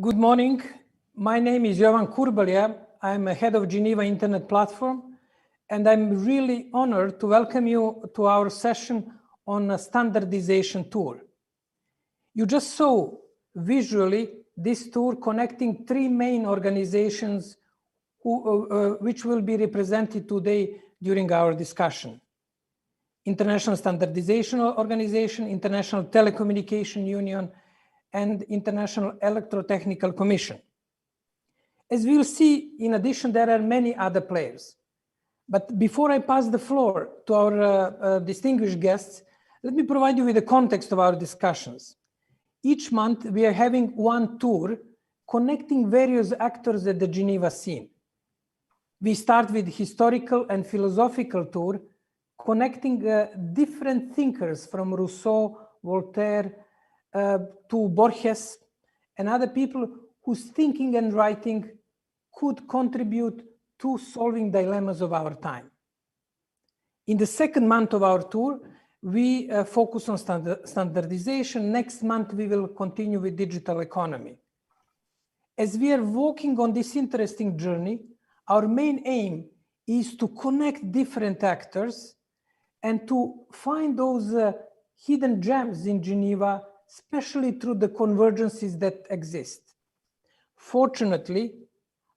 Good morning. My name is Jovan Kurbalija. I'm a head of Geneva Internet Platform, and I'm really honored to welcome you to our session on a standardization tour. You just saw visually this tour connecting three main organizations which will be represented today during our discussion. International Standardization Organization, International Telecommunication Union, and International Electrotechnical Commission. As we'll see, in addition, there are many other players. But before I pass the floor to our distinguished guests, let me provide you with the context of our discussions. Each month, we are having one tour connecting various actors at the Geneva scene. We start with historical and philosophical tour, connecting different thinkers from Rousseau, Voltaire, to Borges, and other people whose thinking and writing could contribute to solving dilemmas of our time. In the second month of our tour, we focus on standardization. Next month, we will continue with digital economy. As we are walking on this interesting journey, our main aim is to connect different actors and to find those hidden gems in Geneva, especially through the convergences that exist. Fortunately,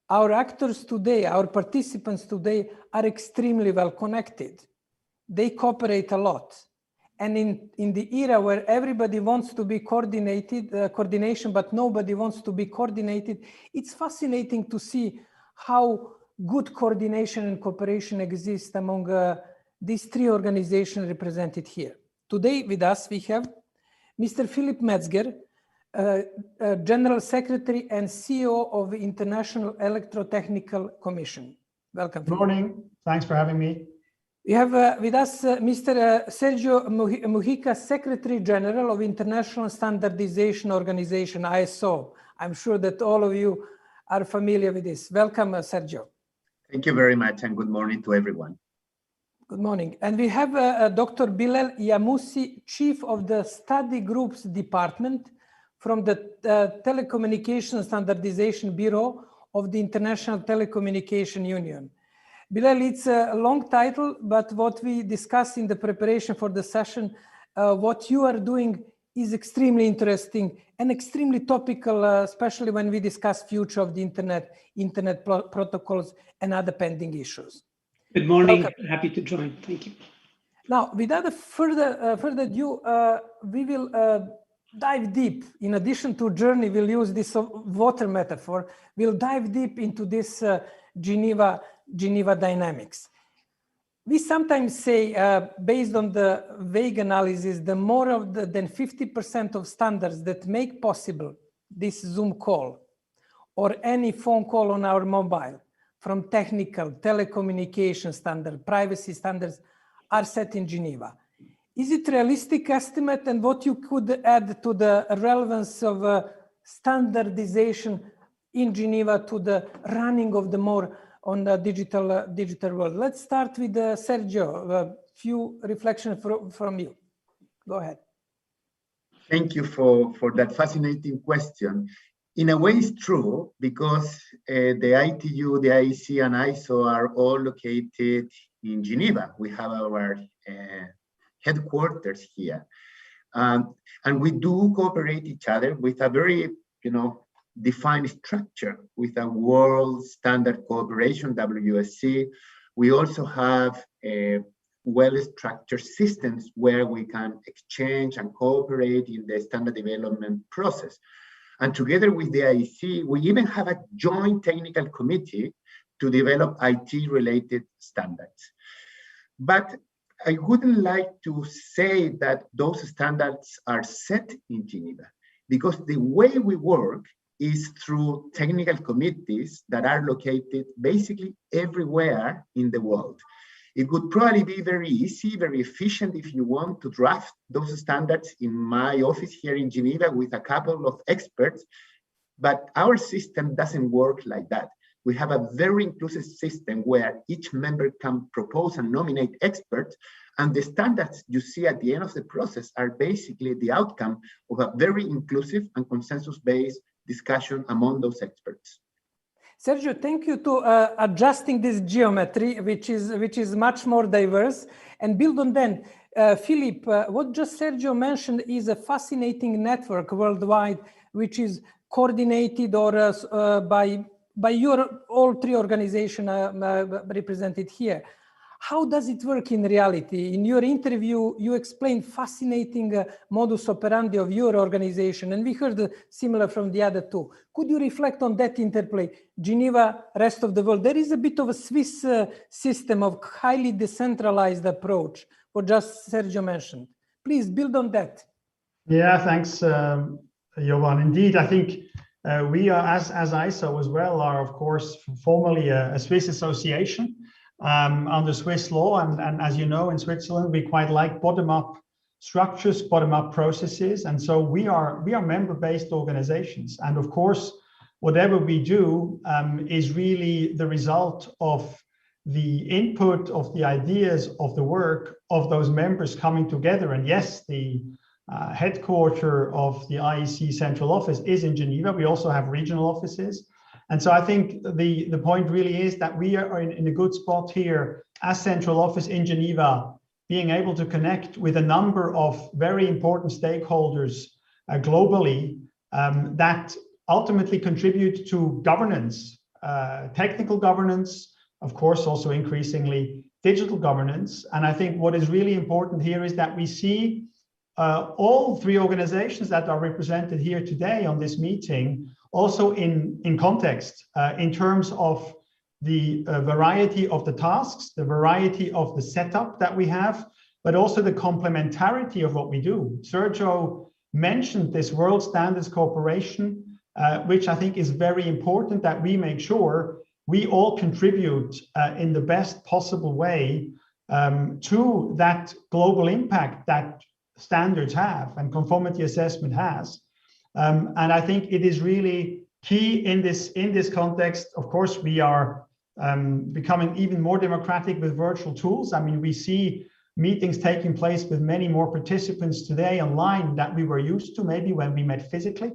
our actors today, our participants today, are extremely well connected. They cooperate a lot. And in the era where everybody wants to be coordination, but nobody wants to be coordinated, it's fascinating to see how good coordination and cooperation exist among these three organizations represented here. Today with us, we have Mr. Philip Metzger, General Secretary and CEO of the International Electrotechnical Commission. Welcome. Good morning. Thanks for having me. We have with us Mr. Sergio Mujica, Secretary General of International Standardization Organization, ISO. I'm sure that all of you are familiar with this. Welcome, Sergio. Thank you very much, and good morning to everyone. Good morning. And we have Dr. Bilal Yamoussi, Chief of the Study Groups Department from the Telecommunication Standardization Bureau of the International Telecommunication Union. Bilal, it's a long title, but what we discussed in the preparation for the session, what you are doing is extremely interesting and extremely topical, especially when we discuss future of the internet protocols and other pending issues. Good morning. Welcome. Happy to join. Thank you. Now, without further ado, we will dive deep. In addition to journey, we'll use this water metaphor. We'll dive deep into this Geneva dynamics. We sometimes say, based on the vague analysis, the more than 50% of standards that make possible this Zoom call or any phone call on our mobile, from technical, telecommunication standard, privacy standards, are set in Geneva. Is it a realistic estimate, and what you could add to the relevance of standardization in Geneva to the running of the more on the digital world? Let's start with Sergio. A few reflections from you. Go ahead. Thank you for that fascinating question. In a way, it's true, because the ITU, the IEC, and ISO are all located in Geneva. We have our headquarters here. And we do cooperate each other with a very, defined structure, with a world standard cooperation, WSC. We also have well-structured systems where we can exchange and cooperate in the standard development process. And together with the IEC, we even have a joint technical committee to develop IT-related standards. But I wouldn't like to say that those standards are set in Geneva, because the way we work is through technical committees that are located basically everywhere in the world. It would probably be very easy, very efficient if you want to draft those standards in my office here in Geneva with a couple of experts, but our system doesn't work like that. We have a very inclusive system where each member can propose and nominate experts, And the standards you see at the end of the process are basically the outcome of a very inclusive and consensus-based discussion among those experts. Sergio, thank you to adjusting this geometry, which is much more diverse, and build on that. Philip, what just Sergio mentioned is a fascinating network worldwide, which is coordinated or by your all three organizations represented here. How does it work in reality? In your interview, you explained fascinating modus operandi of your organization, and we heard similar from the other two. Could you reflect on that interplay? Geneva, rest of the world. There is a bit of a Swiss system of highly decentralized approach, what just Sergio mentioned. Please build on that. Yeah, thanks, Jovan. Indeed, I think we are, as ISO as well, are of course formally a Swiss association. Under Swiss law, and as you know, in Switzerland, we quite like bottom-up structures, bottom-up processes, and so we are member-based organizations. And of course, whatever we do is really the result of the input of the ideas of the work of those members coming together. And yes, the headquarters of the IEC central office is in Geneva. We also have regional offices. And so I think the point really is that we are in a good spot here as central office in Geneva, being able to connect with a number of very important stakeholders globally that ultimately contribute to governance, technical governance, of course, also increasingly digital governance. And I think what is really important here is that we see all three organizations that are represented here today on this meeting also in context, in terms of the variety of the tasks, the variety of the setup that we have, but also the complementarity of what we do. Sergio mentioned this World Standards Corporation, which I think is very important that we make sure we all contribute in the best possible way to that global impact that standards have and conformity assessment has. And I think it is really key in this context. Of course, we are becoming even more democratic with virtual tools. I mean, we see meetings taking place with many more participants today online than we were used to maybe when we met physically.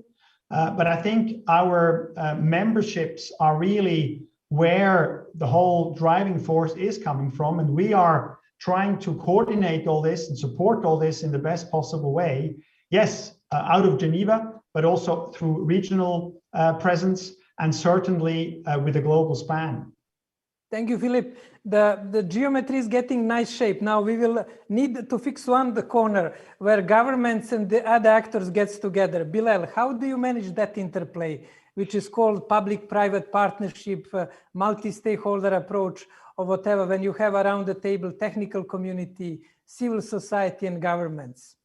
But I think our memberships are really where the whole driving force is coming from. And we are trying to coordinate all this and support all this in the best possible way. Yes, out of Geneva, but also through regional presence and certainly with a global span. Thank you, Philip. The geometry is getting nice shape. Now we will need to fix the corner where governments and the other actors gets together. Bilal, how do you manage that interplay, which is called public-private partnership, multi-stakeholder approach, or whatever, when you have around the table technical community, civil society, and governments?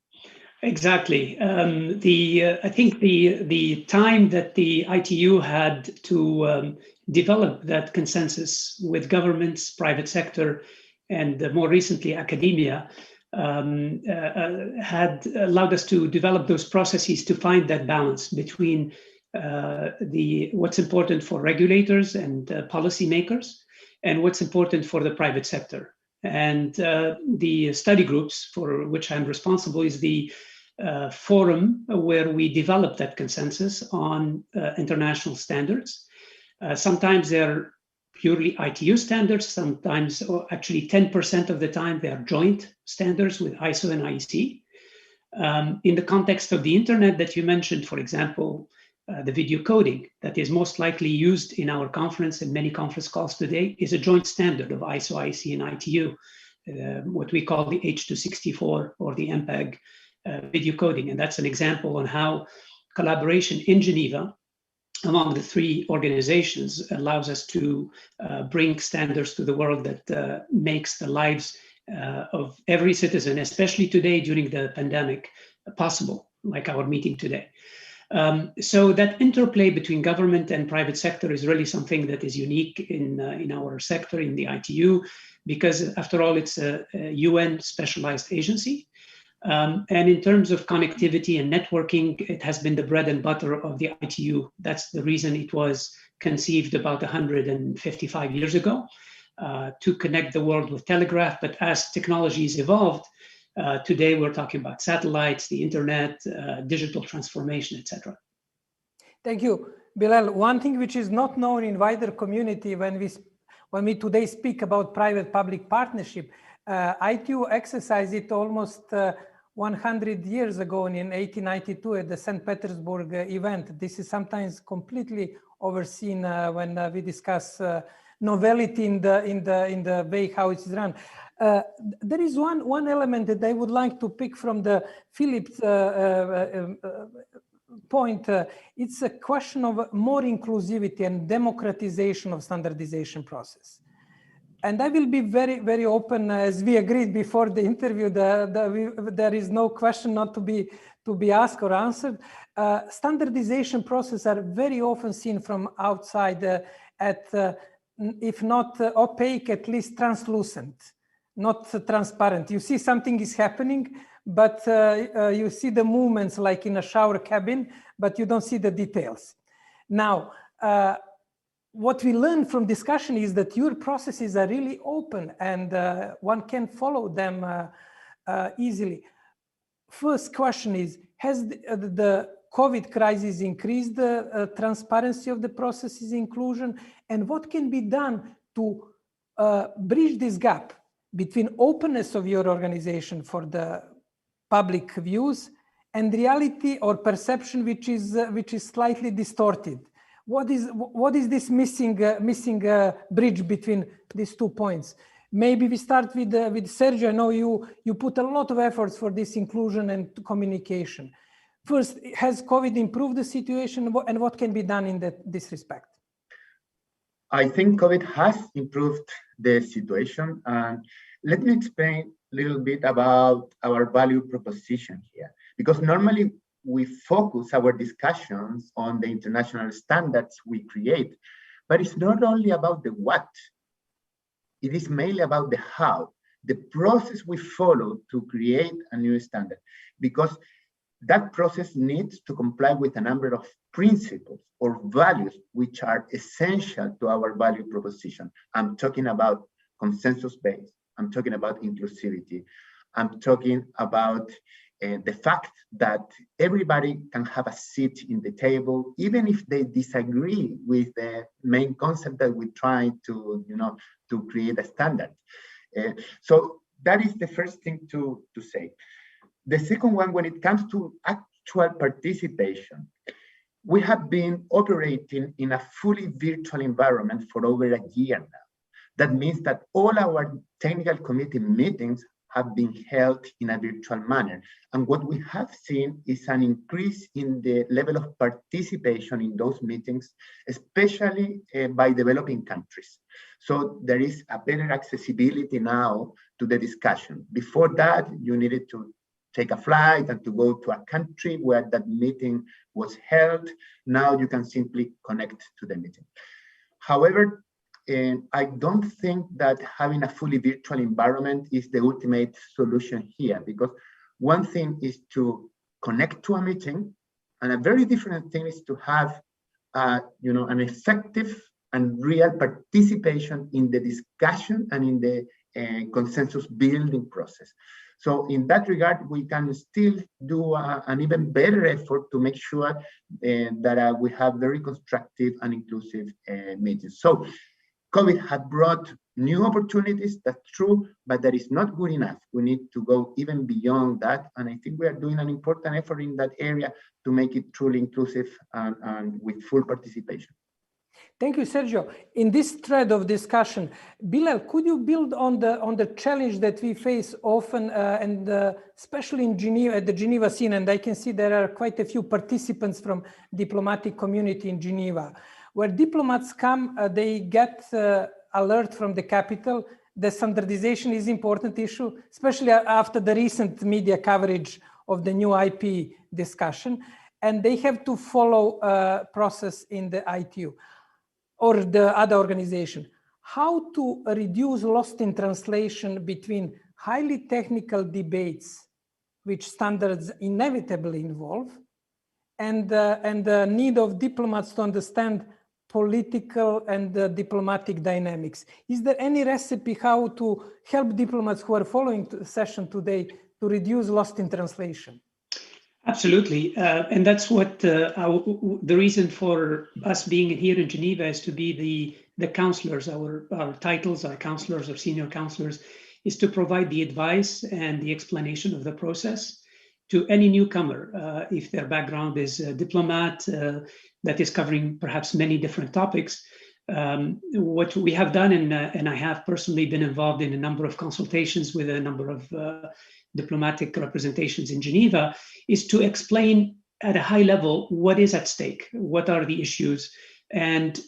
Exactly. I think the time that the ITU had to develop that consensus with governments, private sector, and more recently academia had allowed us to develop those processes to find that balance between what's important for regulators and policymakers and what's important for the private sector. And the study groups, for which I'm responsible, is the forum where we develop that consensus on international standards. Sometimes they're purely ITU standards, sometimes, or actually 10% of the time, they are joint standards with ISO and IEC. In the context of the internet that you mentioned, for example, the video coding that is most likely used in our conference and many conference calls today is a joint standard of ISO, IEC, and ITU, what we call the H264 or the MPEG video coding. And that's an example on how collaboration in Geneva among the three organizations allows us to bring standards to the world that makes the lives of every citizen, especially today during the pandemic, possible, like our meeting today. So that interplay between government and private sector is really something that is unique in our sector, in the ITU, because after all, it's a UN specialized agency. And in terms of connectivity and networking, it has been the bread and butter of the ITU. That's the reason it was conceived about 155 years ago. to connect the world with telegraph. But as technologies evolved, today we're talking about satellites, the internet, digital transformation, etc. Thank you, Bilal. One thing which is not known in wider community when we today speak about private-public partnership, ITU exercised it almost 100 years ago in 1892 at the St. Petersburg event. This is sometimes completely overseen when we discuss novelty in the way how it is run. There is one element that I would like to pick from the Philip's point. It's a question of more inclusivity and democratization of standardization process. And I will be very, very open, as we agreed before the interview, there is no question not to be asked or answered. Standardization processes are very often seen from outside if not opaque, at least translucent, not transparent. You see something is happening, but you see the movements like in a shower cabin, but you don't see the details. Now, what we learn from discussion is that your processes are really open and one can follow them easily. First question is, has the COVID crisis increased the transparency of the processes inclusion? And what can be done to bridge this gap between openness of your organization for the public views and reality or perception which is slightly distorted? What is this missing bridge between these 2 points? Maybe we start with Sergio. I know you put a lot of efforts for this inclusion and communication. First, has COVID improved the situation, and what can be done in this respect? I think COVID has improved the situation. And let me explain a little bit about our value proposition here, because normally we focus our discussions on the international standards we create, but it's not only about the what, it is mainly about the how, the process we follow to create a new standard, because that process needs to comply with a number of principles or values which are essential to our value proposition. I'm talking about consensus-based, I'm talking about inclusivity, I'm talking about the fact that everybody can have a seat in the table, even if they disagree with the main concept that we try to create a standard. So that is the first thing to say. The second one, when it comes to actual participation, we have been operating in a fully virtual environment for over a year now. That means that all our technical committee meetings have been held in a virtual manner. And what we have seen is an increase in the level of participation in those meetings, especially by developing countries. So there is a better accessibility now to the discussion. Before that, you needed to take a flight and to go to a country where that meeting was held. Now you can simply connect to the meeting. However, I don't think that having a fully virtual environment is the ultimate solution here, because one thing is to connect to a meeting, and a very different thing is to have an effective and real participation in the discussion and in the consensus building process. So in that regard, we can still do an even better effort to make sure that we have very constructive and inclusive meetings. So COVID had brought new opportunities, that's true, but that is not good enough. We need to go even beyond that. And I think we are doing an important effort in that area to make it truly inclusive and with full participation. Thank you, Sergio. In this thread of discussion, Bilal, could you build on the challenge that we face often, and especially in Geneva, at the Geneva scene, and I can see there are quite a few participants from diplomatic community in Geneva, where diplomats come, they get alert from the capital. The standardization is an important issue, especially after the recent media coverage of the new IP discussion, and they have to follow process in the ITU or the other organization. How to reduce lost in translation between highly technical debates, which standards inevitably involve, and the need of diplomats to understand political and diplomatic dynamics. Is there any recipe how to help diplomats who are following the session today to reduce lost in translation? Absolutely, and that's what the reason for us being here in Geneva is to be the counselors. Our titles, our counselors, our senior counselors, is to provide the advice and the explanation of the process to any newcomer, if their background is a diplomat that is covering perhaps many different topics. What we have done, and I have personally been involved in a number of consultations with a number of diplomatic representations in Geneva, is to explain at a high level what is at stake, what are the issues, and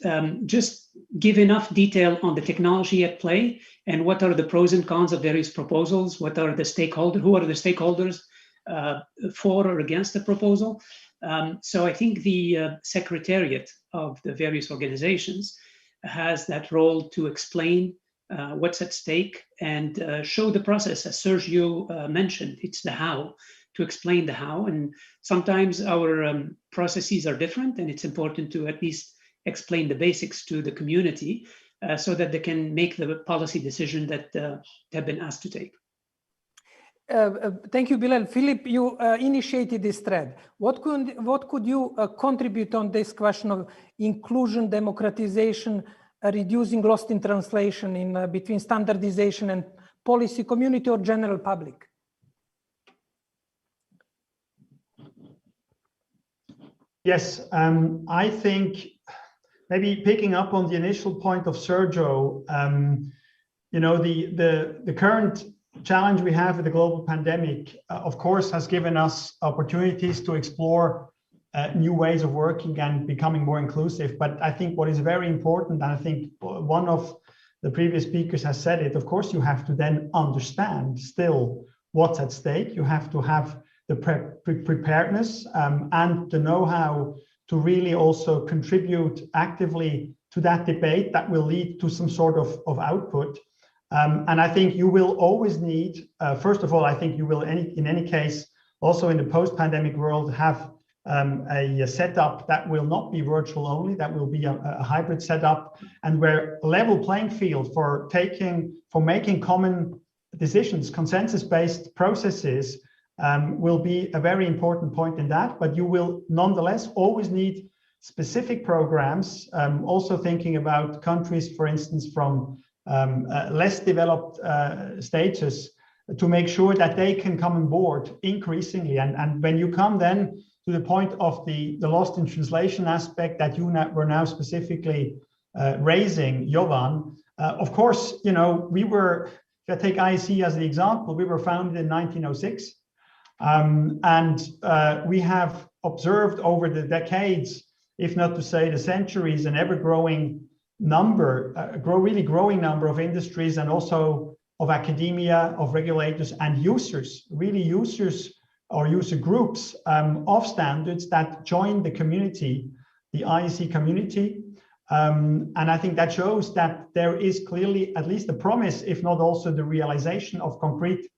just give enough detail on the technology at play and what are the pros and cons of various proposals, what are the stakeholders, who are the stakeholders for or against the proposal. So I think the secretariat of the various organizations has that role to explain what's at stake and show the process. As Sergio mentioned, it's the how, to explain the how. And sometimes our processes are different, and it's important to at least explain the basics to the community so that they can make the policy decision that they've been asked to take. Thank you, Bilal. Philip, you initiated this thread. What could you contribute on this question of inclusion, democratization, reducing lost in translation in between standardization and policy community or general public? Yes, I think maybe picking up on the initial point of Sergio, you know, the current challenge we have with the global pandemic, of course, has given us opportunities to explore new ways of working and becoming more inclusive. But I think what is very important, and I think one of the previous speakers has said it, of course, you have to then understand still what's at stake. You have to have the preparedness and the know-how to really also contribute actively to that debate that will lead to some sort of output. And I think you will always need, first of all, I think you will, in any case, also in the post-pandemic world, have a setup that will not be virtual only, that will be a hybrid setup, and where a level playing field for making common decisions, consensus-based processes, will be a very important point in that. But you will nonetheless always need specific programs, also thinking about countries, for instance, from less developed status, to make sure that they can come on board increasingly. And when you come then to the point of the lost in translation aspect that you were now specifically raising, Jovan, of course, you know, we were, if I take IEC as the example, we were founded in 1906. And we have observed over the decades, if not to say the centuries, an ever-growing number, really growing number of industries and also of academia, of regulators and users, really users or user groups of standards that join the community, the IEC community. And I think that shows that there is clearly at least a promise, if not also the realization of concrete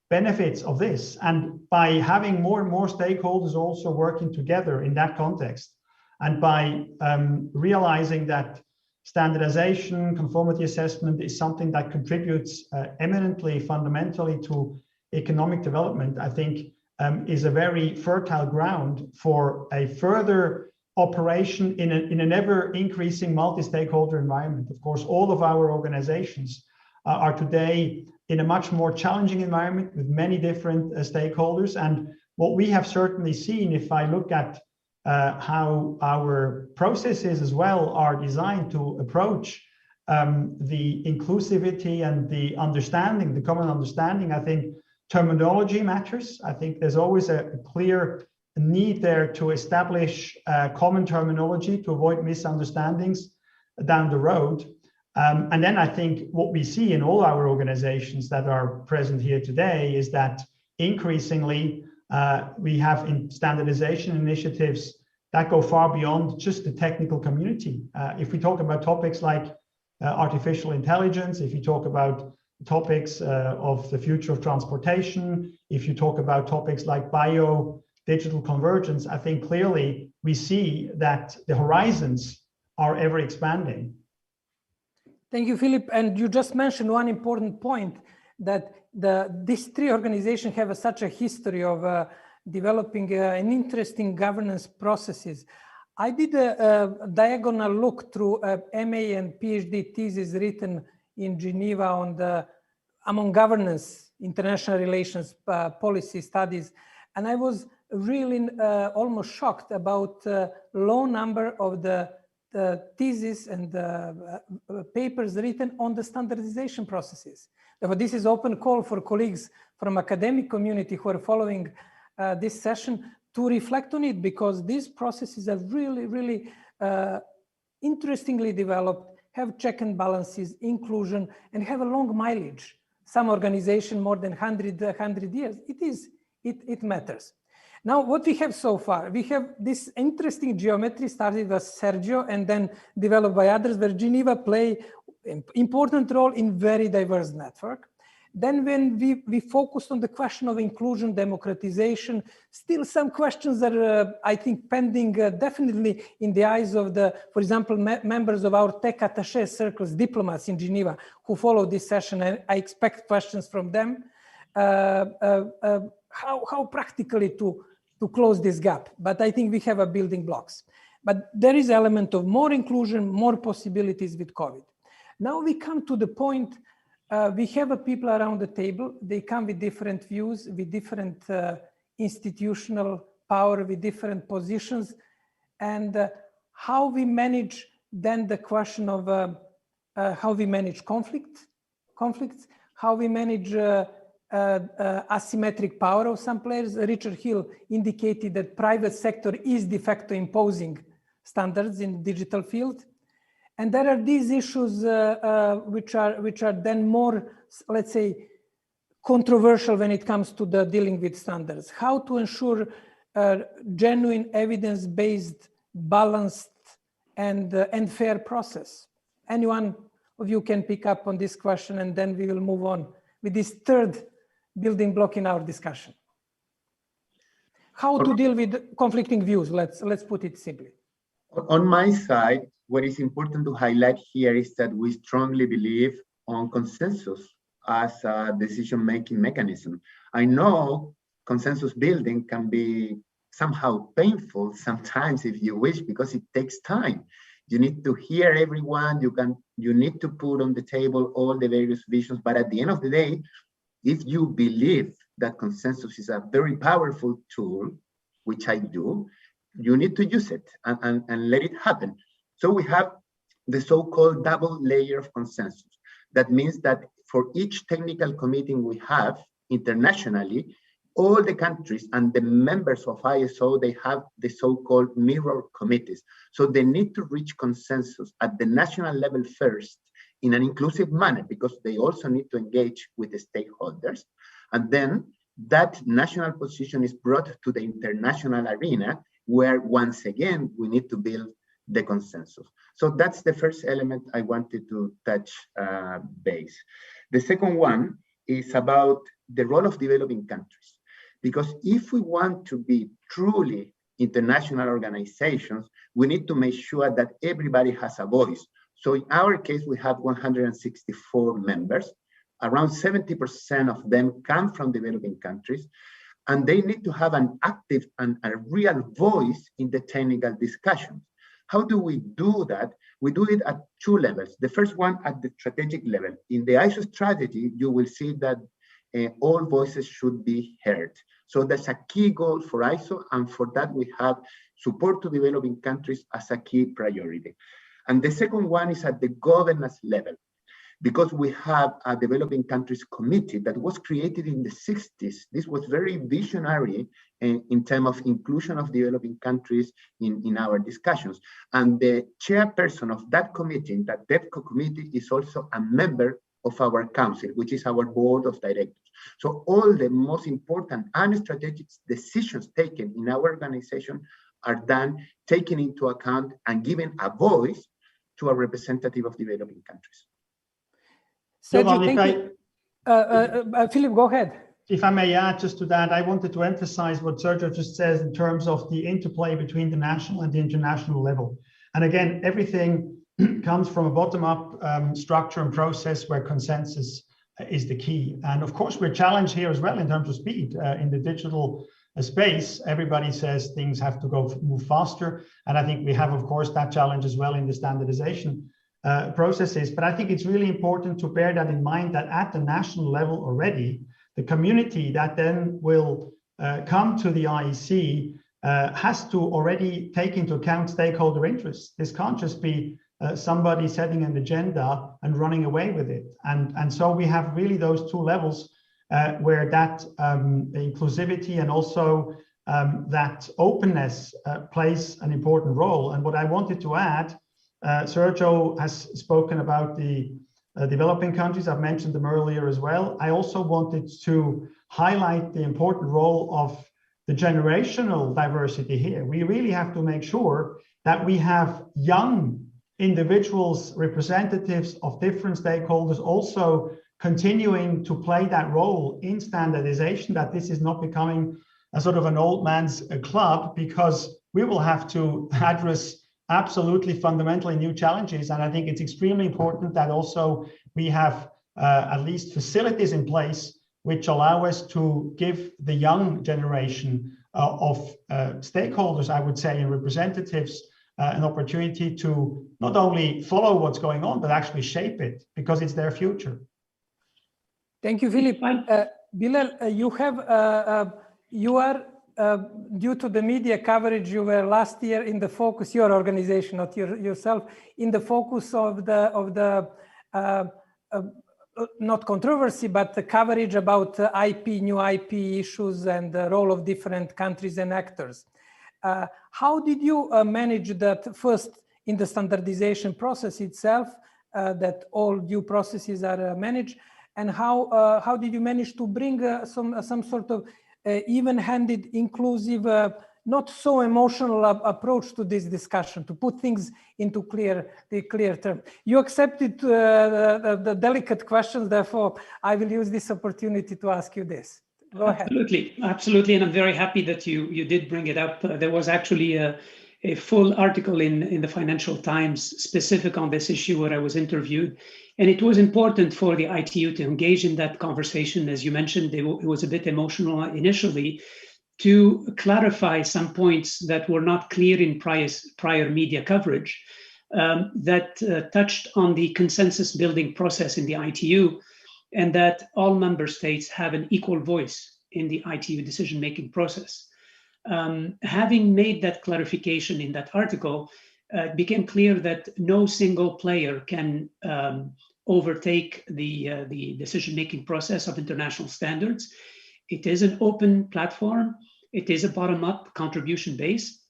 benefits of this. And by having more and more stakeholders also working together in that context, and by realizing that standardization, conformity assessment is something that contributes eminently, fundamentally to economic development, I think is a very fertile ground for a further operation in an ever increasing multi-stakeholder environment. Of course, all of our organizations are today in a much more challenging environment with many different stakeholders. And what we have certainly seen, if I look at how our processes as well are designed to approach the inclusivity and the understanding, the common understanding, I think terminology matters. I think there's always a clear need there to establish common terminology to avoid misunderstandings down the road. And then I think what we see in all our organizations that are present here today is that increasingly we have in standardization initiatives that go far beyond just the technical community. If we talk about topics like artificial intelligence, if you talk about topics of the future of transportation, if you talk about topics like digital convergence, I think clearly we see that the horizons are ever expanding. Thank you, Philip. And you just mentioned one important point, that these three organizations have such a history of developing an interesting governance processes. I did a diagonal look through MA and PhD thesis written in Geneva on among governance, international relations, policy studies. And I was really almost shocked about the low number of the thesis and papers written on the standardization processes. Therefore, this is open call for colleagues from academic community who are following this session to reflect on it, because these processes are really, really interestingly developed, have check and balances, inclusion, and have a long mileage. Some organization more than 100 years, it matters. Now, what we have so far, we have this interesting geometry started with Sergio and then developed by others, where Geneva play an important role in very diverse network. Then when we focused on the question of inclusion, democratization, still some questions are, I think, pending definitely in the eyes of for example, members of our tech attaché circles, diplomats in Geneva who follow this session, and I expect questions from them. How practically to close this gap, but I think we have a building blocks. But there is element of more inclusion, more possibilities with COVID. Now we come to the point, we have people around the table, they come with different views, with different institutional power, with different positions, and how we manage then the question of how we manage conflicts, how we manage asymmetric power of some players. Richard Hill indicated that private sector is de facto imposing standards in the digital field. And there are these issues which are then more, let's say, controversial when it comes to the dealing with standards. How to ensure genuine evidence-based, balanced, and fair process. Anyone of you can pick up on this question, and then we will move on with this third building block in our discussion. How to deal with conflicting views, let's put it simply. On my side, what is important to highlight here is that we strongly believe on consensus as a decision-making mechanism. I know consensus building can be somehow painful sometimes, if you wish, because it takes time. You need to hear everyone, you need to put on the table all the various visions, but at the end of the day, if you believe that consensus is a very powerful tool, which I do, you need to use it and let it happen. So we have the so-called double layer of consensus. That means that for each technical committee we have internationally, all the countries and the members of ISO, they have the so-called mirror committees. So they need to reach consensus at the national level first in an inclusive manner, because they also need to engage with the stakeholders. And then that national position is brought to the international arena, where once again, we need to build the consensus. So that's the first element I wanted to touch base. The second one is about the role of developing countries. Because if we want to be truly international organizations, we need to make sure that everybody has a voice. So in our case, we have 164 members. Around 70% of them come from developing countries, and they need to have an active and a real voice in the technical discussions. How do we do that? We do it at two levels. The first one at the strategic level. In the ISO strategy, you will see that all voices should be heard. So that's a key goal for ISO, and for that we have support to developing countries as a key priority. And the second one is at the governance level, because we have a developing countries committee that was created in the 60s. This was very visionary in terms of inclusion of developing countries in our discussions. And the chairperson of that committee, that DEVCO committee, is also a member of our council, which is our board of directors. So all the most important and strategic decisions taken in our organization are done, taking into account and giving a voice to a representative of developing countries. Sergio, thank you. Philip, go ahead. If I may add just to that, I wanted to emphasize what Sergio just says in terms of the interplay between the national and the international level. And again, everything comes from a bottom-up structure and process where consensus is the key. And of course, we're challenged here as well in terms of speed. In the digital space, everybody says things have to move faster. And I think we have, of course, that challenge as well in the standardization processes. But I think it's really important to bear that in mind, that at the national level already, the community that then will come to the IEC has to already take into account stakeholder interests. This can't just be somebody setting an agenda and running away with it. And so we have really those two levels where that inclusivity and also that openness plays an important role. And what I wanted to add, Sergio has spoken about the developing countries. I've mentioned them earlier as well. I also wanted to highlight the important role of the generational diversity here. We really have to make sure that we have young individuals, representatives of different stakeholders also continuing to play that role in standardization, that this is not becoming a sort of an old man's club, because we will have to address absolutely fundamentally new challenges. And I think it's extremely important that also we have at least facilities in place which allow us to give the young generation of stakeholders, I would say, and representatives an opportunity to not only follow what's going on, but actually shape it, because it's their future. Thank you, Philip. Bilal, you are, due to the media coverage, you were last year in the focus, your organization, not yourself, in the focus of the not controversy, but the coverage about new IP issues and the role of different countries and actors. How did you manage that first in the standardization process itself, that all due processes are managed, and how did you manage to bring some sort of even-handed, inclusive, not so emotional approach to this discussion, to put things into clear terms? You accepted the delicate questions, therefore I will use this opportunity to ask you this. Go ahead. Absolutely, and I'm very happy that you did bring it up. There was actually a full article in the Financial Times specific on this issue where I was interviewed, and it was important for the ITU to engage in that conversation. As you mentioned, it was a bit emotional initially, to clarify some points that were not clear in prior media coverage that touched on the consensus building process in the ITU, and that all member states have an equal voice in the ITU decision-making process. Having made that clarification in that article, it became clear that no single player can overtake the decision-making process of international standards. It is an open platform. It is a bottom-up contribution base.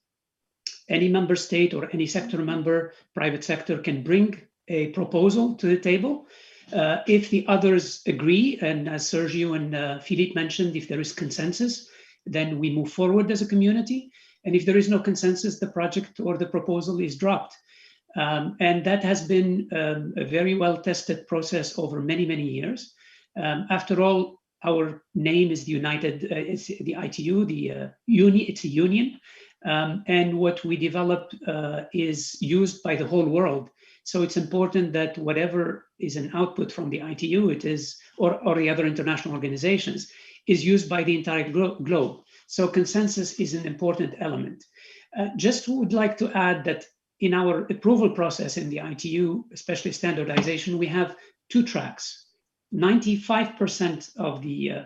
Any member state or any sector member, private sector, can bring a proposal to the table. If the others agree, and as Sergio and Philippe mentioned, if there is consensus, then we move forward as a community. And if there is no consensus, the project or the proposal is dropped. And that has been a very well-tested process over many, many years. After all, our name is it's the ITU, it's a union. And what we develop is used by the whole world. So it's important that whatever is an output from the ITU, or the other international organizations, is used by the entire globe. So consensus is an important element. Just would like to add that in our approval process in the ITU, especially standardization, we have two tracks. 95% of the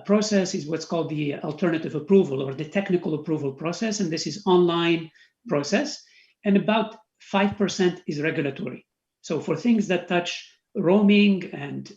process is what's called the alternative approval, or the technical approval process, and this is online process, and about 5% is regulatory. So for things that touch roaming and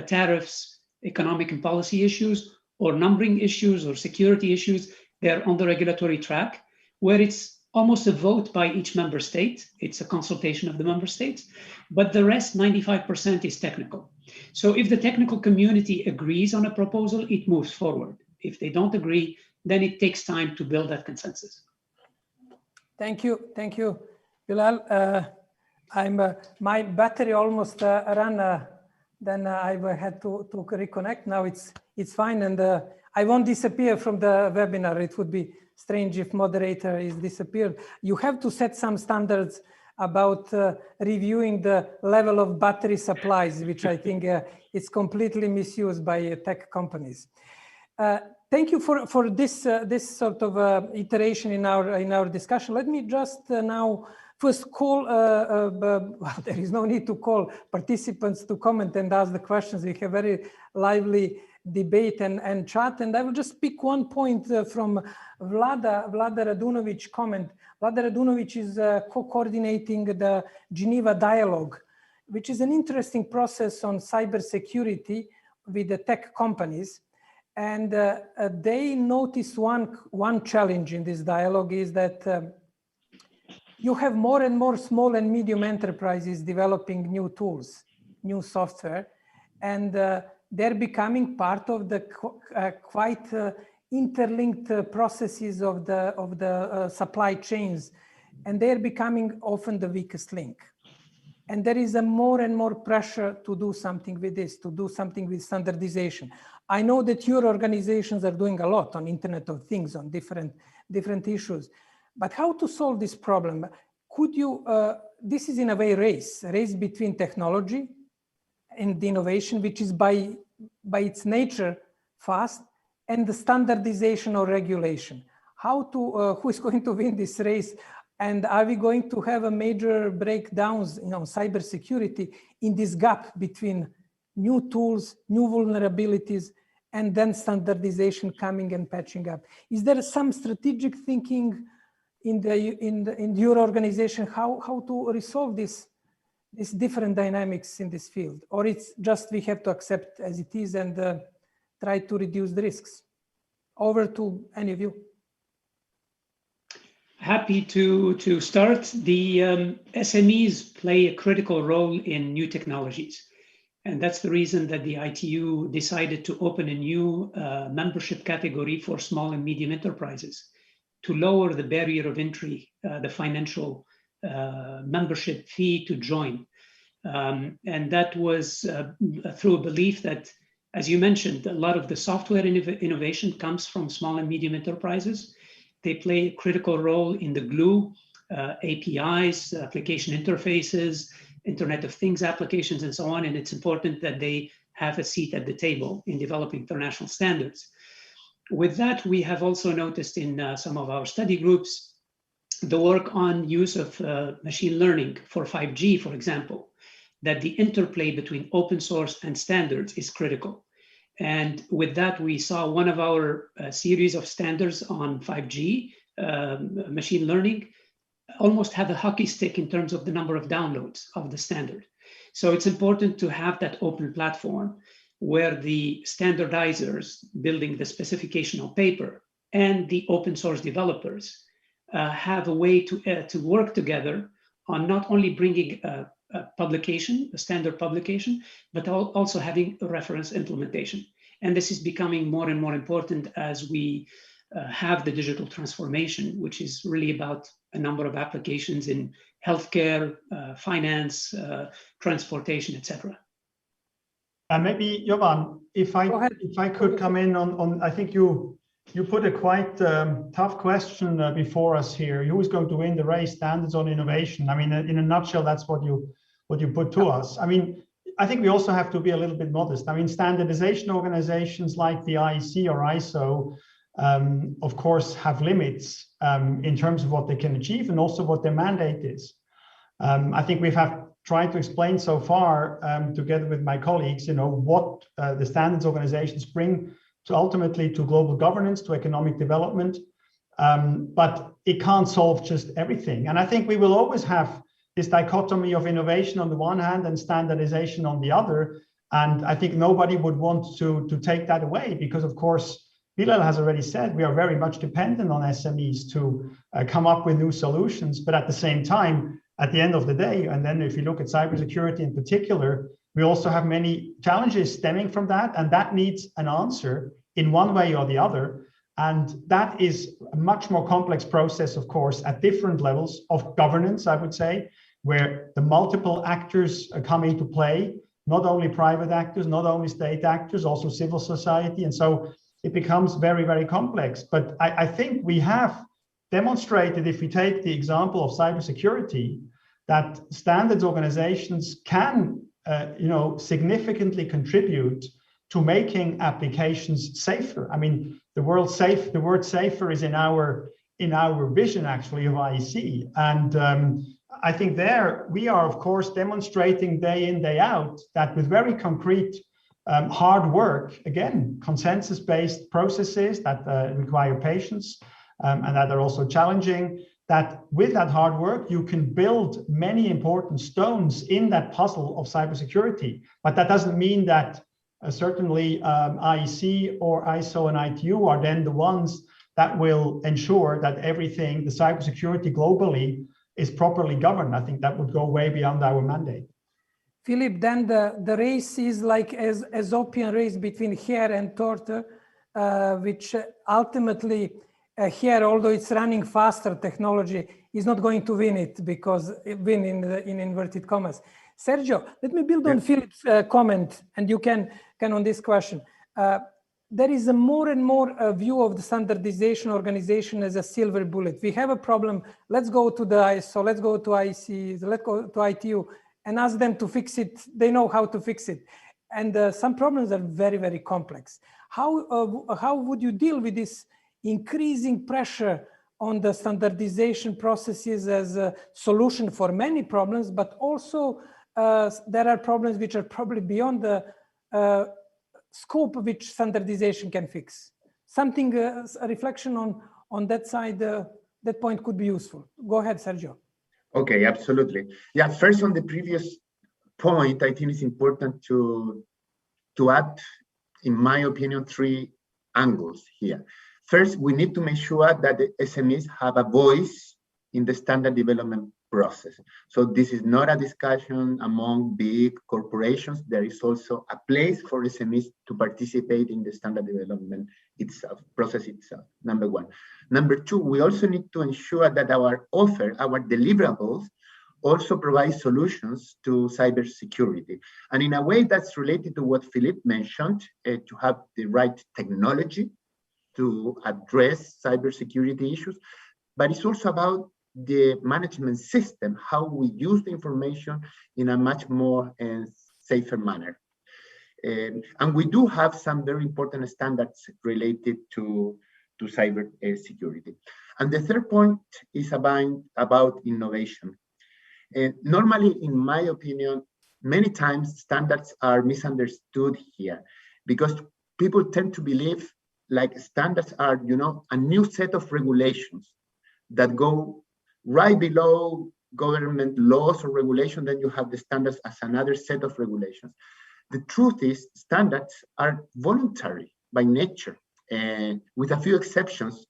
tariffs, economic and policy issues, or numbering issues or security issues, they're on the regulatory track, where it's almost a vote by each member state. It's a consultation of the member states, but the rest, 95%, is technical. So if the technical community agrees on a proposal, it moves forward. If they don't agree, then it takes time to build that consensus. Thank you, Bilal. My battery almost ran then I had to reconnect. Now it's fine, and I won't disappear from the webinar. It would be strange if moderator is disappeared. You have to set some standards about reviewing the level of battery supplies, which I think is completely misused by tech companies. Thank you for this sort of iteration in our discussion. Let me just now first call, well, there is no need to call participants to comment and ask the questions. We have very lively debate and chat. And I will just pick one point from Vlada Radunović comment. Vlada Radunović is co-coordinating the Geneva Dialogue, which is an interesting process on cybersecurity with the tech companies. And they notice one challenge in this dialogue is that you have more and more small and medium enterprises developing new tools, new software, and they're becoming part of the quite interlinked processes of the supply chains, and they're becoming often the weakest link. And there is a more and more pressure to do something with this, to do something with standardization. I know that your organizations are doing a lot on Internet of Things, on different issues. But how to solve this problem? Could you, this is in a way race between technology and the innovation, which is by its nature fast, and the standardization or regulation. How to, who is going to win this race? And are we going to have a major breakdowns in cybersecurity in this gap between new tools, new vulnerabilities, and then standardization coming and patching up? Is there some strategic thinking in your organization how to resolve this different dynamics in this field? Or it's just we have to accept as it is and try to reduce the risks? Over to any of you. Happy to start. The SMEs play a critical role in new technologies. And that's the reason that the ITU decided to open a new membership category for small and medium enterprises to lower the barrier of entry, the financial membership fee to join. And that was through a belief that, as you mentioned, a lot of the software innovation comes from small and medium enterprises. They play a critical role in the glue, APIs, application interfaces, Internet of Things applications, and so on. And it's important that they have a seat at the table in developing international standards. With that, we have also noticed in some of our study groups, the work on use of machine learning for 5G, for example, that the interplay between open source and standards is critical. And with that, we saw one of our series of standards on 5G machine learning almost have a hockey stick in terms of the number of downloads of the standard. So it's important to have that open platform where the standardizers building the specification on paper and the open source developers have a way to work together on not only bringing a publication, a standard publication, but also having a reference implementation. And this is becoming more and more important as we have the digital transformation, which is really about a number of applications in healthcare, finance, transportation, etc. Maybe Jovan, if I could come in on I think you put a quite tough question before us here. Who is going to win the race? Standards on innovation. I mean, in a nutshell, that's what you put to us. I mean, I think we also have to be a little bit modest. I mean, standardization organizations like the IEC or ISO, of course, have limits in terms of what they can achieve and also what their mandate is. I think we have tried to explain so far, together with my colleagues, what the standards organizations bring to ultimately to global governance, to economic development, but it can't solve just everything. And I think we will always have this dichotomy of innovation on the one hand and standardization on the other. And I think nobody would want to take that away because, of course, Bilal has already said we are very much dependent on SMEs to come up with new solutions. But at the same time, at the end of the day, and then if you look at cybersecurity in particular, we also have many challenges stemming from that, and that needs an answer in one way or the other. And that is a much more complex process, of course, at different levels of governance, I would say, where the multiple actors come into play not only private actors, not only state actors, also civil society. And so it becomes very, very complex. But I think we have demonstrated, if we take the example of cybersecurity, that standards organizations can significantly contribute to making applications safer. I mean, the word safer is in our vision actually of IEC. And I think there we are, of course, demonstrating day in, day out that with very concrete hard work, again, consensus-based processes that require patience and that are also challenging, that with that hard work, you can build many important stones in that puzzle of cybersecurity. But that doesn't mean that certainly IEC or ISO and ITU are then the ones that will ensure that everything, the cybersecurity globally, is properly governed. I think that would go way beyond our mandate. Philip, then the race is like as Esopian race between hare and tortoise, which ultimately here, although it's running faster, technology is not going to win it because win in inverted commas. Sergio, let me build on Philip's comment, and you can on this question. There is a more and more view of the standardization organization as a silver bullet. We have a problem, let's go to the ISO, let's go to IC, let's go to ITU and ask them to fix it. They know how to fix it. And some problems are very, very complex. How would you deal with this increasing pressure on the standardization processes as a solution for many problems, but also there are problems which are probably beyond the scope which standardization can fix? Something, a reflection on that side, that point could be useful. Go ahead, Sergio. Okay, absolutely. Yeah, first on the previous point, I think it's important to add, in my opinion, 3 angles here. First, we need to make sure that the SMEs have a voice in the standard development process. So this is not a discussion among big corporations. There is also a place for SMEs to participate in the standard development process itself, number 1. Number 2, we also need to ensure that our offer, our deliverables, also provide solutions to cybersecurity. And in a way that's related to what Philippe mentioned, to have the right technology to address cybersecurity issues, but it's also about the management system, how we use the information in a much more safer manner. And we do have some very important standards related to cyber security. And the third point is about innovation. Normally, in my opinion, many times standards are misunderstood here because people tend to believe like standards are, a new set of regulations that go right below government laws or regulation. Then you have the standards as another set of regulations. The truth is standards are voluntary by nature, with a few exceptions,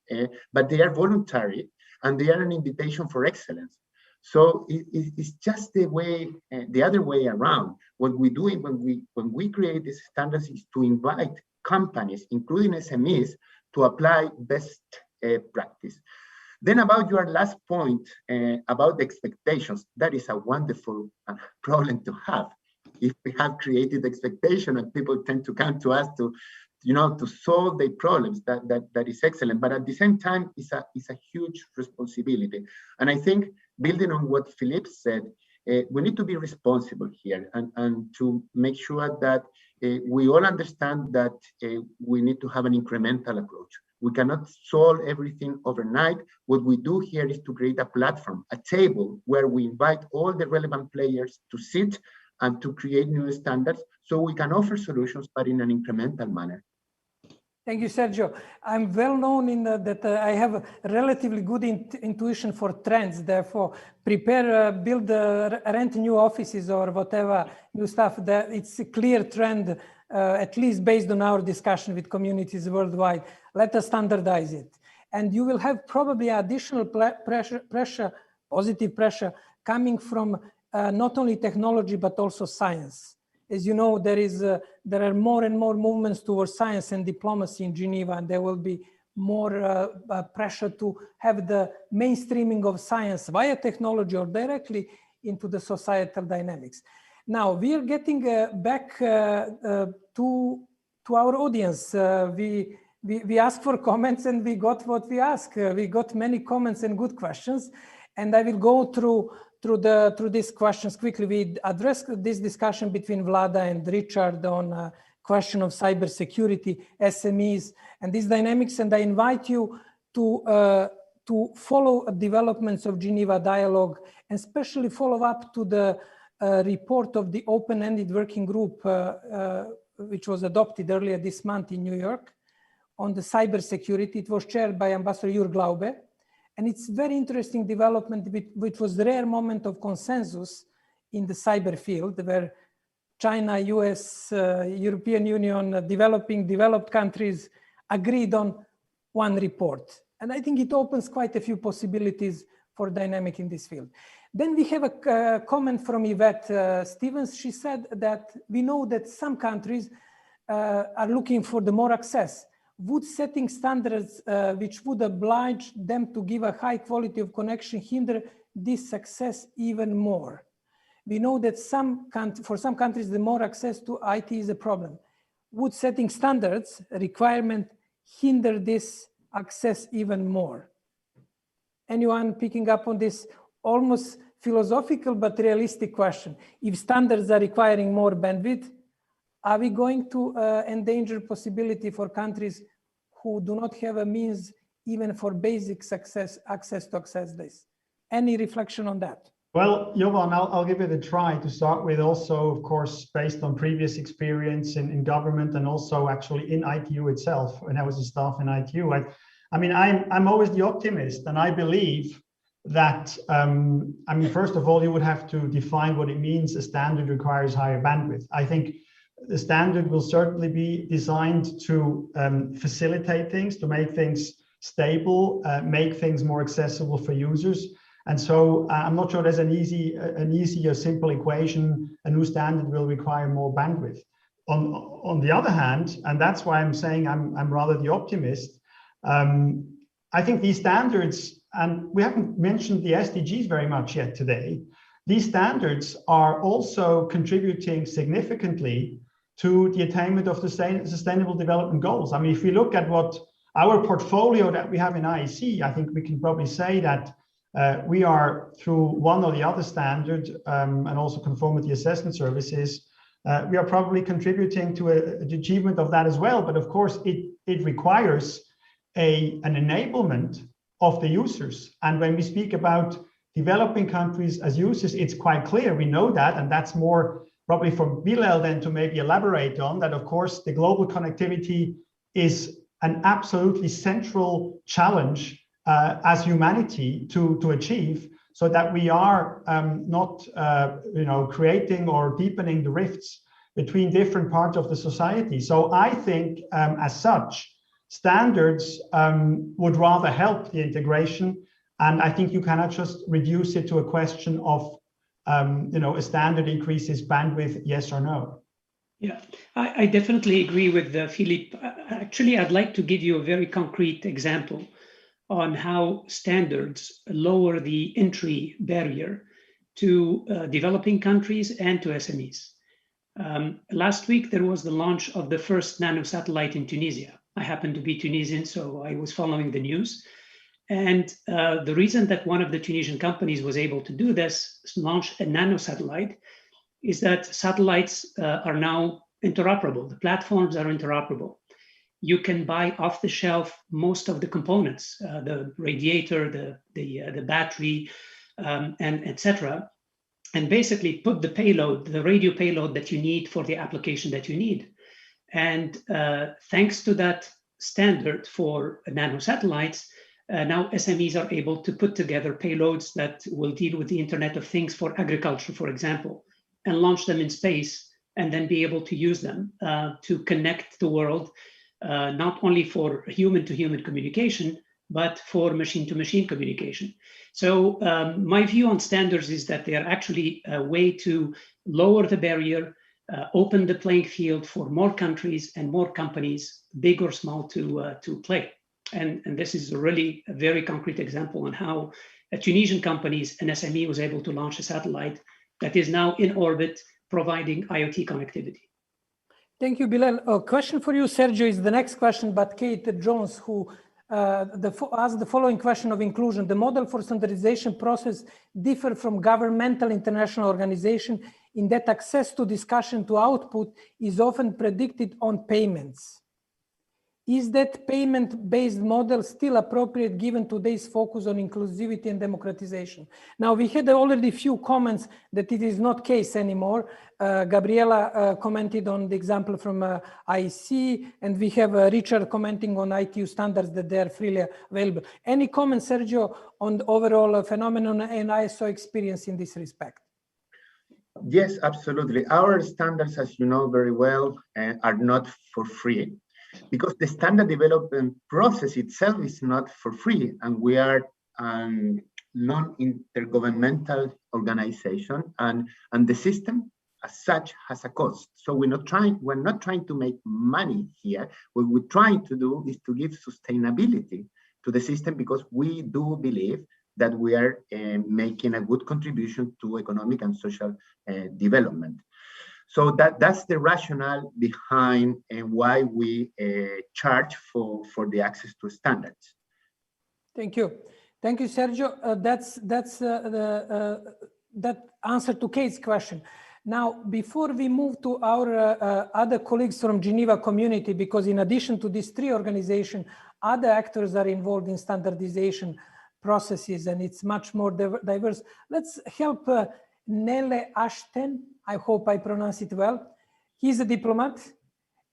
but they are voluntary and they are an invitation for excellence. So it's just the other way around. What we do when we create these standards is to invite companies, including SMEs, to apply best practice. Then about your last point about the expectations, that is a wonderful problem to have. If we have created expectation and people tend to come to us to solve their problems, that is excellent. But at the same time, it's a huge responsibility. And I think building on what Philippe said, we need to be responsible here and to make sure that we all understand that we need to have an incremental approach. We cannot solve everything overnight. What we do here is to create a platform, a table where we invite all the relevant players to sit and to create new standards so we can offer solutions, but in an incremental manner. Thank you, Sergio. I'm well known in that I have a relatively good intuition for trends. Therefore, build, rent new offices or whatever new stuff. That it's a clear trend, at least based on our discussion with communities worldwide. Let us standardize it, and you will have probably additional pressure, positive pressure, coming from not only technology but also science. As you know, there are more and more movements towards science and diplomacy in Geneva, and there will be more pressure to have the mainstreaming of science via technology or directly into the societal dynamics. Now we are getting back to our audience. We asked for comments and we got what we asked. We got many comments and good questions, and I will go through these questions quickly. We addressed this discussion between Vlada and Richard on question of cybersecurity, SMEs, and these dynamics. And I invite you to follow developments of Geneva Dialogue, and especially follow up to the report of the open-ended working group, which was adopted earlier this month in New York on the cybersecurity. It was chaired by Ambassador Jürg Glaube. And it's very interesting development, which was the rare moment of consensus in the cyber field, where China, US, European Union, developed countries agreed on one report. And I think it opens quite a few possibilities for dynamic in this field. Then we have a comment from Yvette Stevens. She said that we know that some countries are looking for the more access. Would setting standards which would oblige them to give a high quality of connection hinder this success even more? We know that for some countries, the more access to IT is a problem. Would setting standards requirement hinder this access even more? Anyone picking up on this almost philosophical but realistic question? If standards are requiring more bandwidth, are we going to endanger possibility for countries who do not have a means even for basic access to access this? Any reflection on that? Well, Jovan, I'll give it a try to start with, also, of course, based on previous experience in government and also actually in ITU itself, when I was a staff in ITU. I mean, I'm always the optimist, and I believe that, I mean, first of all, you would have to define what it means a standard requires higher bandwidth. I think the standard will certainly be designed to facilitate things, to make things stable, make things more accessible for users. And so I'm not sure there's an easy or simple equation. A new standard will require more bandwidth. On the other hand, and that's why I'm saying I'm rather the optimist, I think these standards, and we haven't mentioned the SDGs very much yet today, these standards are also contributing significantly to the attainment of the Sustainable Development Goals. I mean, if we look at what our portfolio that we have in IEC, I think we can probably say that we are, through one or the other standard and also conformity assessment services, we are probably contributing to the achievement of that as well. But of course, it requires an enablement of the users. And when we speak about developing countries as users, it's quite clear, we know that, and that's more probably for Bilal then to maybe elaborate on, that of course the global connectivity is an absolutely central challenge as humanity to achieve, so that we are not creating or deepening the rifts between different parts of the society. So I think as such, standards would rather help the integration, and I think you cannot just reduce it to a question of a standard increases bandwidth, yes or no. Yeah, I definitely agree with Philippe. Actually, I'd like to give you a very concrete example on how standards lower the entry barrier to developing countries and to SMEs. Last week, there was the launch of the first nanosatellite in Tunisia. I happen to be Tunisian, so I was following the news. And the reason that one of the Tunisian companies was able to do this, launch a nanosatellite, is that satellites are now interoperable. The platforms are interoperable. You can buy off the shelf most of the components, the radiator, the battery, and etc. And basically put the payload, the radio payload that you need for the application that you need. And thanks to that standard for nanosatellites, now SMEs are able to put together payloads that will deal with the Internet of Things for agriculture, for example, and launch them in space, and then be able to use them to connect the world, not only for human-to-human communication, but for machine-to-machine communication. So my view on standards is that they are actually a way to lower the barrier, open the playing field for more countries and more companies, big or small, to play. And this is really a very concrete example on how a Tunisian company, an SME, was able to launch a satellite that is now in orbit providing IoT connectivity. Thank you, Bilal. A question for you, Sergio, is the next question, but Kate Jones, who asked the following question of inclusion. The model for standardization process differ from governmental international organization in that access to discussion to output is often predicted on payments. Is that payment-based model still appropriate given today's focus on inclusivity and democratization? Now, we had already a few comments that it is not case anymore. Gabriela commented on the example from IC, and we have Richard commenting on ITU standards that they are freely available. Any comments, Sergio, on the overall phenomenon and ISO experience in this respect? Yes, absolutely. Our standards, as you know very well, are not for free, because the standard development process itself is not for free, and we are a non-intergovernmental organization, and the system as such has a cost. So we're not trying to make money here. What we're trying to do is to give sustainability to the system, because we do believe that we are making a good contribution to economic and social development. So that's the rationale behind why we charge for the access to standards. Thank you. Thank you, Sergio. That answer to Kate's question. Now, before we move to our other colleagues from Geneva community, because in addition to these three organizations, other actors are involved in standardization processes, and it's much more diverse. Let's help Nele Ashten. I hope I pronounce it well. He's a diplomat,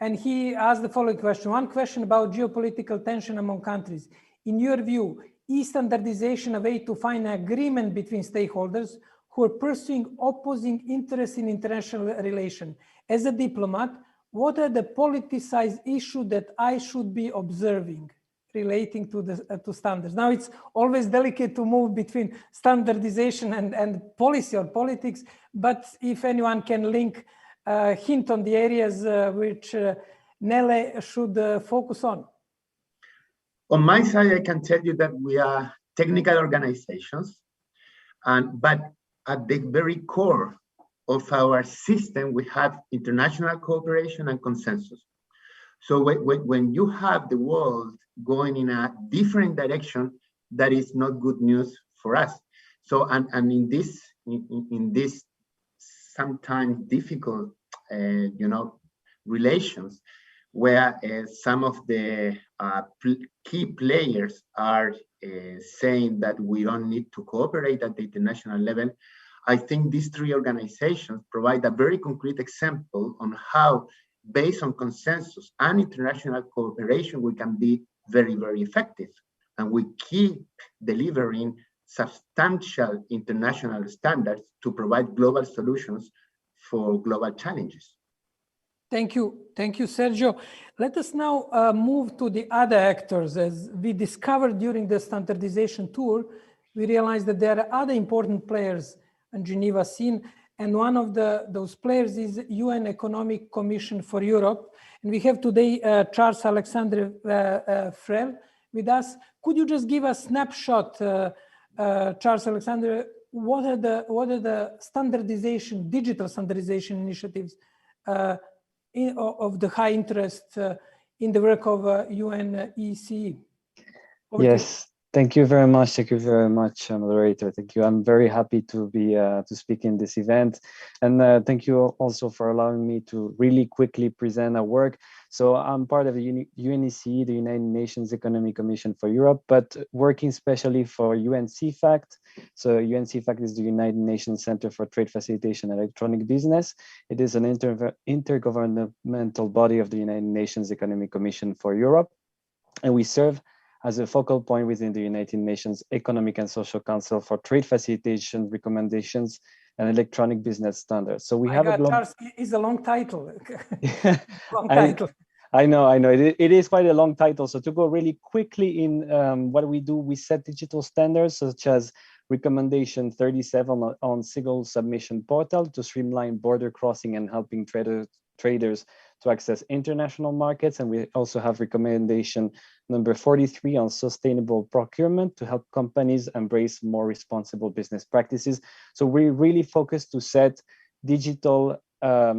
and he asked the following question. One question about geopolitical tension among countries. In your view, is standardization a way to find an agreement between stakeholders who are pursuing opposing interests in international relations? As a diplomat, what are the politicized issues that I should be observing relating to standards? Now, it's always delicate to move between standardization and policy or politics, but if anyone can link, hint on the areas which Nele should focus on. On my side, I can tell you that we are technical organizations, but at the very core of our system, we have international cooperation and consensus. So when you have the world going in a different direction, that is not good news for us. So and in this sometimes difficult relations, where some of the key players are saying that we don't need to cooperate at the international level, I think these three organizations provide a very concrete example on how, based on consensus and international cooperation, we can be very, very effective. And we keep delivering substantial international standards to provide global solutions for global challenges. Thank you. Thank you, Sergio. Let us now move to the other actors. As we discovered during the standardization tour, we realized that there are other important players in Geneva scene. And one of those players is UN Economic Commission for Europe. And we have today Charles Alexandre Frel with us. Could you just give a snapshot, Charles Alexandre, what are the standardization, digital standardization initiatives of the high interest in the work of UNECE? Yes. Thank you very much. Thank you very much, moderator. Thank you. I'm very happy to be to speak in this event, and thank you also for allowing me to really quickly present our work. So I'm part of the UNECE, the United Nations Economic Commission for Europe, but working specially for UNCFACT. So UNCFACT is the United Nations Center for Trade Facilitation and Electronic Business. It is an intergovernmental body of the United Nations Economic Commission for Europe, and we serve as a focal point within the United Nations Economic and Social Council for Trade Facilitation Recommendations and Electronic Business Standards. So we have a global... Charles, it's a long title. Long title. I know. It is quite a long title. So to go really quickly in what we do, we set digital standards such as Recommendation 37 on single submission portal to streamline border crossing and helping traders to access international markets. And we also have recommendation number 43 on sustainable procurement to help companies embrace more responsible business practices. So we really focus to set digital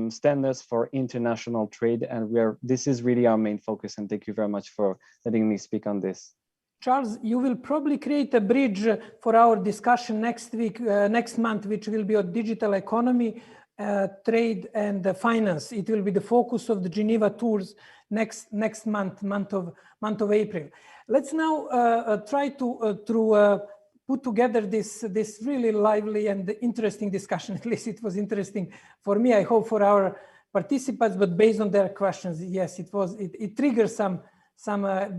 standards for international trade, and this is really our main focus. And thank you very much for letting me speak on this. Charles, you will probably create a bridge for our discussion next month, which will be on digital economy, trade, and finance. It will be the focus of the Geneva tours next month of April. Let's now try to put together this really lively and interesting discussion. At least it was interesting for me. I hope for our participants, but based on their questions, yes, it triggers some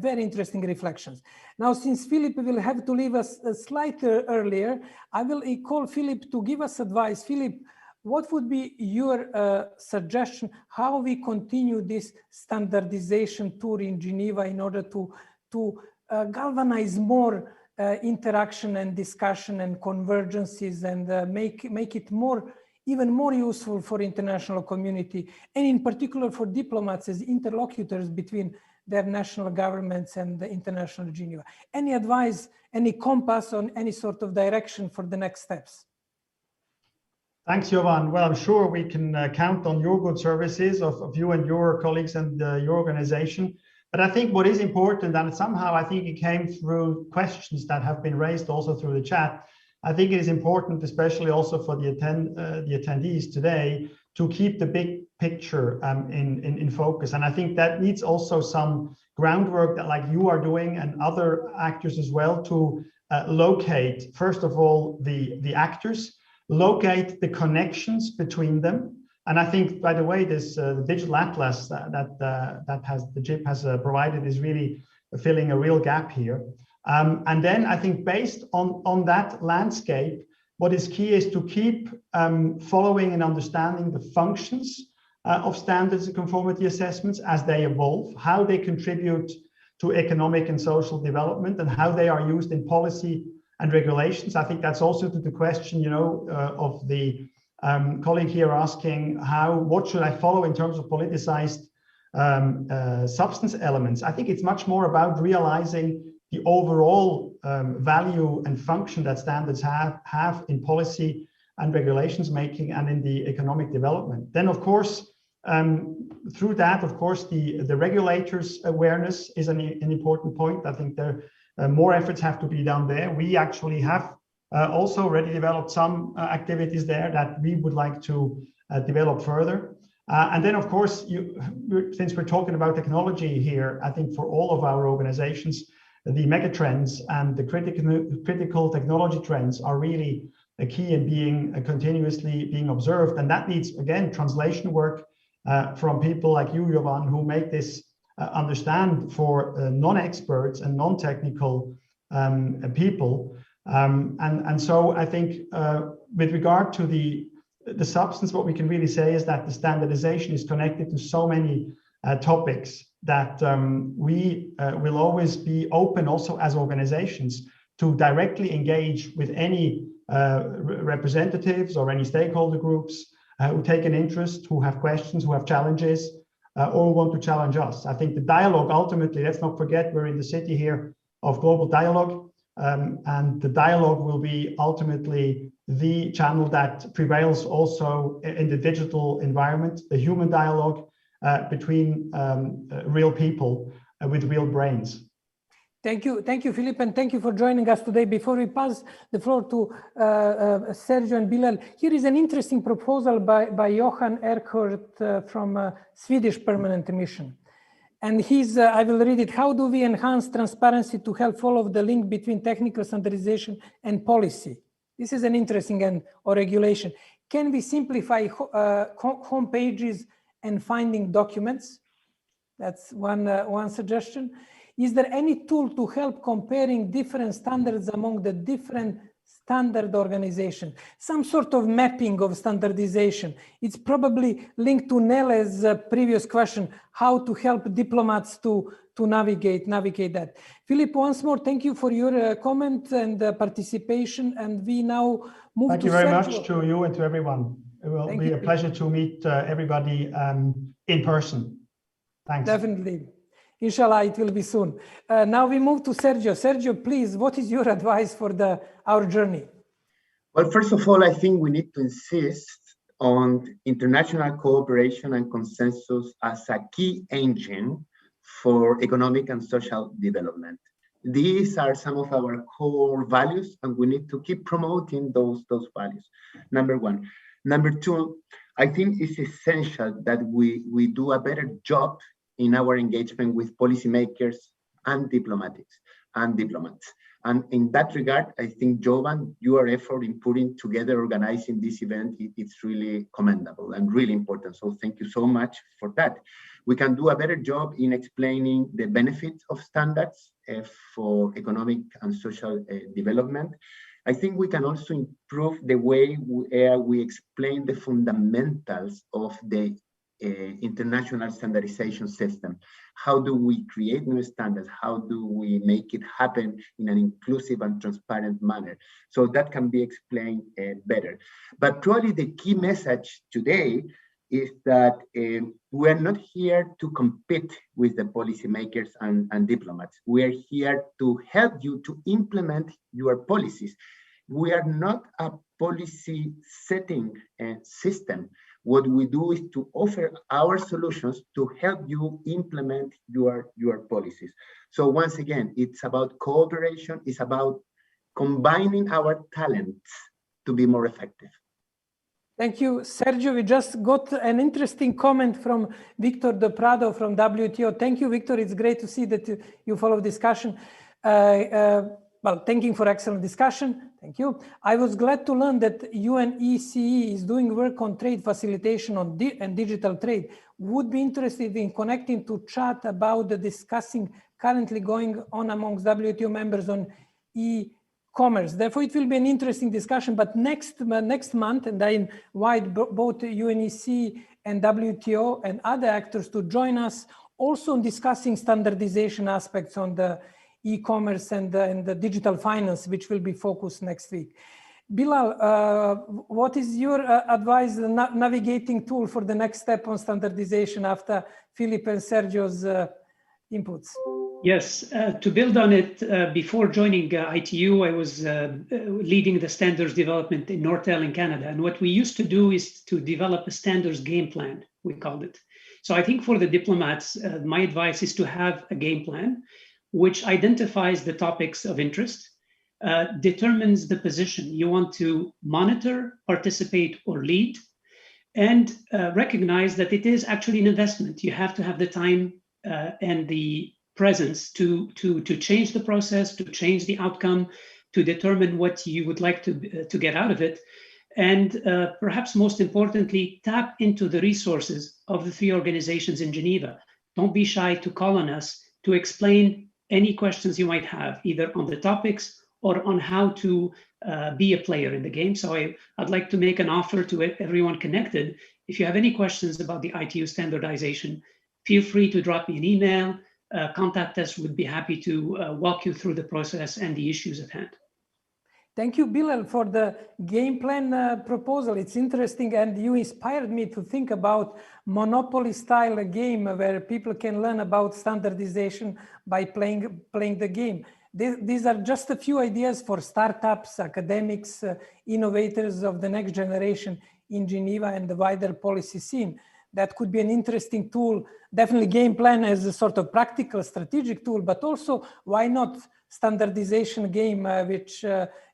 very interesting reflections. Now, since Philip will have to leave us slightly earlier, I will call Philip to give us advice. Philip, what would be your suggestion how we continue this standardization tour in Geneva in order to galvanize more interaction and discussion and convergences, and make it even more useful for international community, and in particular for diplomats as interlocutors between their national governments and the international Geneva? Any advice, any compass on any sort of direction for the next steps? Thanks, Jovan. Well, I'm sure we can count on your good services of you and your colleagues and your organization. But I think what is important, and somehow I think it came through questions that have been raised also through the chat, I think it is important, especially also for the attendees today, to keep the big picture in focus. And I think that needs also some groundwork that like you are doing and other actors as well, to locate, first of all, the actors, locate the connections between them. And I think, by the way, this the Digital Atlas that the JIP has provided is really filling a real gap here. And then I think based on that landscape, what is key is to keep following and understanding the functions of standards and conformity assessments as they evolve, how they contribute to economic and social development, and how they are used in policy and regulations. I think that's also to the question, you know, of the colleague here asking what should I follow in terms of politicized substance elements. I think it's much more about realizing the overall value and function that standards have in policy and regulations making and in the economic development. Then, of course, through that, of course, the regulators' awareness is an important point. I think more efforts have to be done there. We actually have also already developed some activities there that we would like to develop further. And then, of course, since we're talking about technology here, I think for all of our organizations, the megatrends and the critical technology trends are really a key in continuously being observed. And that needs, again, translation work from people like you, Jovan, who make this understand for non-experts and non-technical people. And so I think with regard to the substance, what we can really say is that the standardization is connected to so many topics that we will always be open also as organizations to directly engage with any representatives or any stakeholder groups who take an interest, who have questions, who have challenges, or want to challenge us. I think the dialogue, ultimately, let's not forget, we're in the city here of global dialogue, and the dialogue will be ultimately the channel that prevails also in the digital environment, the human dialogue between real people with real brains. Thank you, Philip, and thank you for joining us today. Before we pass the floor to Sergio and Bilal, here is an interesting proposal by Johan Erkert from Swedish Permanent Mission. And I will read it. How do we enhance transparency to help follow the link between technical standardization and policy? This is an interesting or regulation. Can we simplify home pages and finding documents? That's one suggestion. Is there any tool to help comparing different standards among the different standard organizations? Some sort of mapping of standardization. It's probably linked to Nele's previous question, how to help diplomats to navigate that. Philip, once more, thank you for your comment and participation. And we now move to Sergio. Thank you very much to you and to everyone. It will be a pleasure to meet everybody in person. Thanks. Definitely. Inshallah, it will be soon. Now we move to Sergio. Sergio, please, what is your advice for our journey? Well, first of all, I think we need to insist on international cooperation and consensus as a key engine for economic and social development. These are some of our core values, and we need to keep promoting those values. Number one. Number two, I think it's essential that we do a better job in our engagement with policymakers and diplomats. And in that regard, I think, Jovan, your effort in putting together, organizing this event, it's really commendable and really important. So thank you so much for that. We can do a better job in explaining the benefits of standards for economic and social development. I think we can also improve the way we explain the fundamentals of the international standardization system. How do we create new standards? How do we make it happen in an inclusive and transparent manner? So that can be explained better. But probably the key message today is that we are not here to compete with the policymakers and diplomats. We are here to help you to implement your policies. We are not a policy setting system. What we do is to offer our solutions to help you implement your policies. So once again, it's about cooperation. It's about combining our talents to be more effective. Thank you, Sergio. We just got an interesting comment from Victor De Prado from WTO. Thank you, Victor. It's great to see that you follow discussion. Well, thank you for excellent discussion. Thank you. I was glad to learn that UNECE is doing work on trade facilitation and digital trade. Would be interested in connecting to chat about the discussing currently going on amongst WTO members on e-commerce. Therefore, it will be an interesting discussion. But next month, and I invite both UNECE and WTO and other actors to join us also in discussing standardization aspects on the e-commerce and the digital finance, which will be focused next week. Bilal, what is your advice, the navigating tool for the next step on standardization after Philip and Sergio's inputs? Yes, to build on it, before joining ITU, I was leading the standards development in Nortel in Canada. And what we used to do is to develop a standards game plan, we called it. So I think for the diplomats, my advice is to have a game plan which identifies the topics of interest, determines the position you want to monitor, participate, or lead, and recognize that it is actually an investment. You have to have the time and the presence to change the process, to change the outcome, to determine what you would like to get out of it. And perhaps most importantly, tap into the resources of the three organizations in Geneva. Don't be shy to call on us to explain any questions you might have, either on the topics or on how to be a player in the game. So I'd like to make an offer to everyone connected. If you have any questions about the ITU standardization, feel free to drop me an email, contact us. We'd be happy to walk you through the process and the issues at hand. Thank you, Bilal, for the game plan proposal. It's interesting, and you inspired me to think about Monopoly-style game where people can learn about standardization by playing the game. These are just a few ideas for startups, academics, innovators of the next generation in Geneva and the wider policy scene. That could be an interesting tool. Definitely game plan as a sort of practical strategic tool, but also why not standardization game, which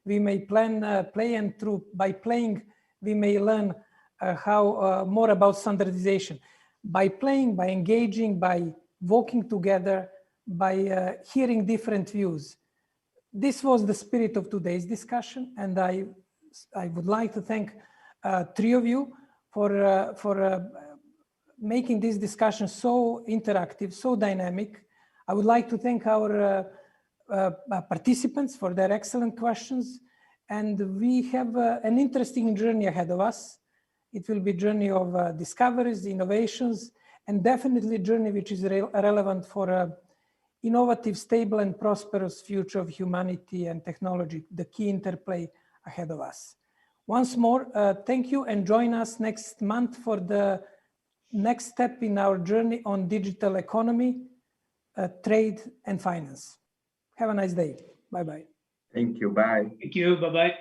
we may play, and by playing, we may learn how more about standardization. By playing, by engaging, by working together, by hearing different views. This was the spirit of today's discussion, and I would like to thank three of you for making this discussion so interactive, so dynamic. I would like to thank our participants for their excellent questions. And we have an interesting journey ahead of us. It will be a journey of discoveries, innovations, and definitely a journey which is relevant for an innovative, stable, and prosperous future of humanity and technology, the key interplay ahead of us. Once more, thank you, and join us next month for the next step in our journey on digital economy, trade, and finance. Have a nice day. Bye-bye. Thank you. Bye. Thank you. Bye-bye.